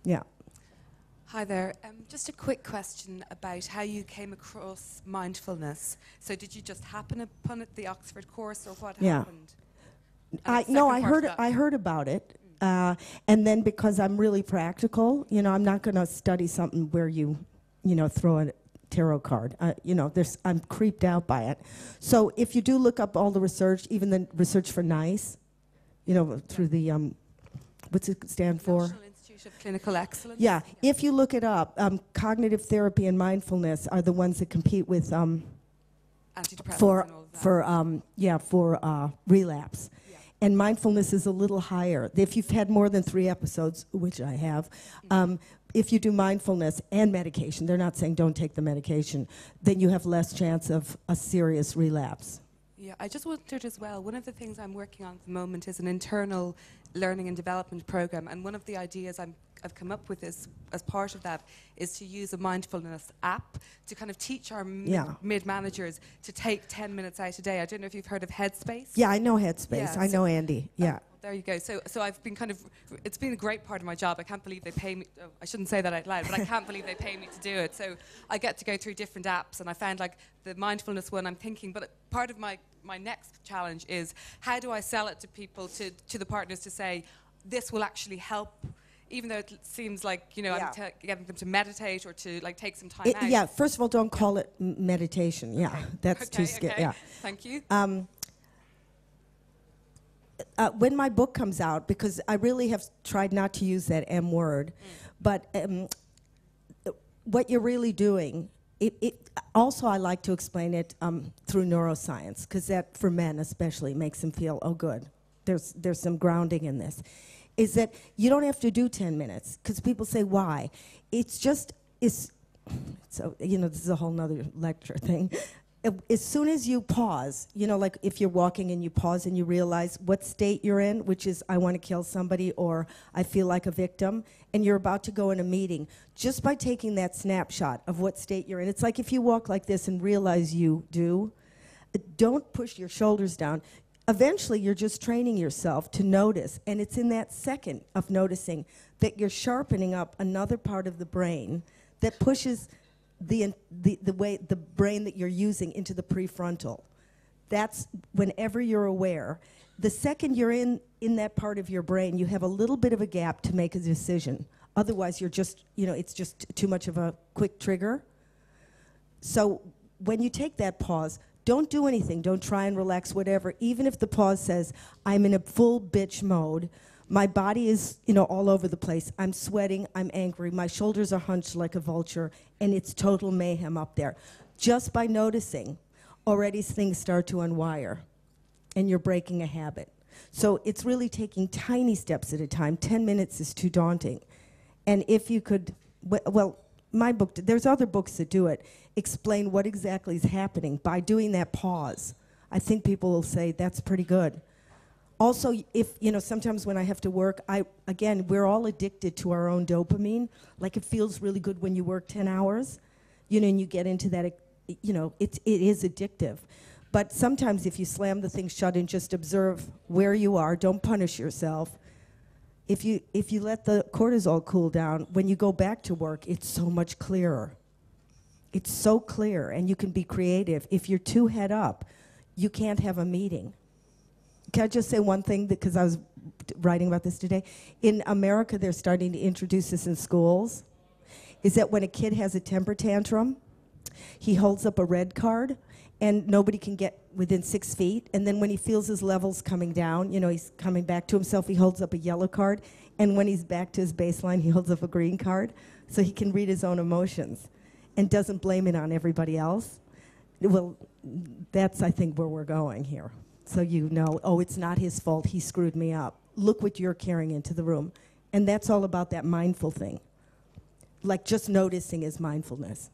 Yeah. Hi there. Just a quick question about how you came across mindfulness. So did you just happen upon it, the Oxford course, or what happened? I heard about it, and then because I'm really practical, I'm not going to study something where you throw a tarot card. I'm creeped out by it. So if you do look up all the research, even the research for NICE, through the what's it stand for? National Institute of Clinical Excellence. Yeah, if you look it up, cognitive therapy and mindfulness are the ones that compete with antidepressants and all that. for relapse. Yeah. And mindfulness is a little higher. If you've had more than 3 episodes, which I have, if you do mindfulness and medication, they're not saying don't take the medication, then you have less chance of a serious relapse. Yeah, I just wondered as well, one of the things I'm working on at the moment is an internal learning and development program, and one of the ideas I've come up with is, as part of that, is to use a mindfulness app to kind of teach our mid-managers to take 10 minutes out a day. I don't know if you've heard of Headspace. Yeah, I know Headspace. Yeah, I know Andy. Yeah. There you go. So I've been it's been a great part of my job. I can't believe they pay me. I shouldn't say that out loud, but I can't believe they pay me to do it. So I get to go through different apps, and I found like the mindfulness one I'm thinking, but part of my next challenge is how do I sell it to people, to the partners, to say this will actually help, even though it seems like, I'm getting them to meditate or to like take some time out. Yeah, first of all, don't call it meditation. Yeah, okay. That's too scary. Okay. Yeah. Thank you. When my book comes out, because I really have tried not to use that M word, but what you're really doing, also I like to explain it through neuroscience, because that, for men especially, makes them feel, oh good, there's some grounding in this, is that you don't have to do 10 minutes, because people say, why? So, this is a whole nother lecture thing. As soon as you pause, like if you're walking and you pause and you realize what state you're in, which is I want to kill somebody or I feel like a victim, and you're about to go in a meeting, just by taking that snapshot of what state you're in, it's like if you walk like this and realize you do, don't push your shoulders down. Eventually, you're just training yourself to notice, and it's in that second of noticing that you're sharpening up another part of the brain that pushes the brain that you're using into the prefrontal. That's whenever you're aware. The second you're in that part of your brain, you have a little bit of a gap to make a decision. Otherwise, you're just, it's just too much of a quick trigger. So when you take that pause, don't do anything. Don't try and relax, whatever. Even if the pause says, I'm in a full bitch mode, my body is, all over the place. I'm sweating, I'm angry, my shoulders are hunched like a vulture, and it's total mayhem up there. Just by noticing, already things start to unwire, and you're breaking a habit. So it's really taking tiny steps at a time. 10 minutes is too daunting. And if you could, my book, there's other books that do it, explain what exactly is happening by doing that pause. I think people will say, that's pretty good. Also, if, sometimes when I have to work, we're all addicted to our own dopamine. Like, it feels really good when you work 10 hours, and you get into that, it is addictive. But sometimes if you slam the thing shut and just observe where you are, don't punish yourself. If you let the cortisol cool down, when you go back to work, it's so much clearer. It's so clear, and you can be creative. If you're too head up, you can't have a meeting. Can I just say one thing, because I was writing about this today? In America, they're starting to introduce this in schools, is that when a kid has a temper tantrum, he holds up a red card, and nobody can get within 6 feet. And then when he feels his levels coming down, he's coming back to himself, he holds up a yellow card. And when he's back to his baseline, he holds up a green card, so he can read his own emotions and doesn't blame it on everybody else. Well, that's, I think, where we're going here. So it's not his fault, he screwed me up. Look what you're carrying into the room. And that's all about that mindful thing. Like, just noticing is mindfulness.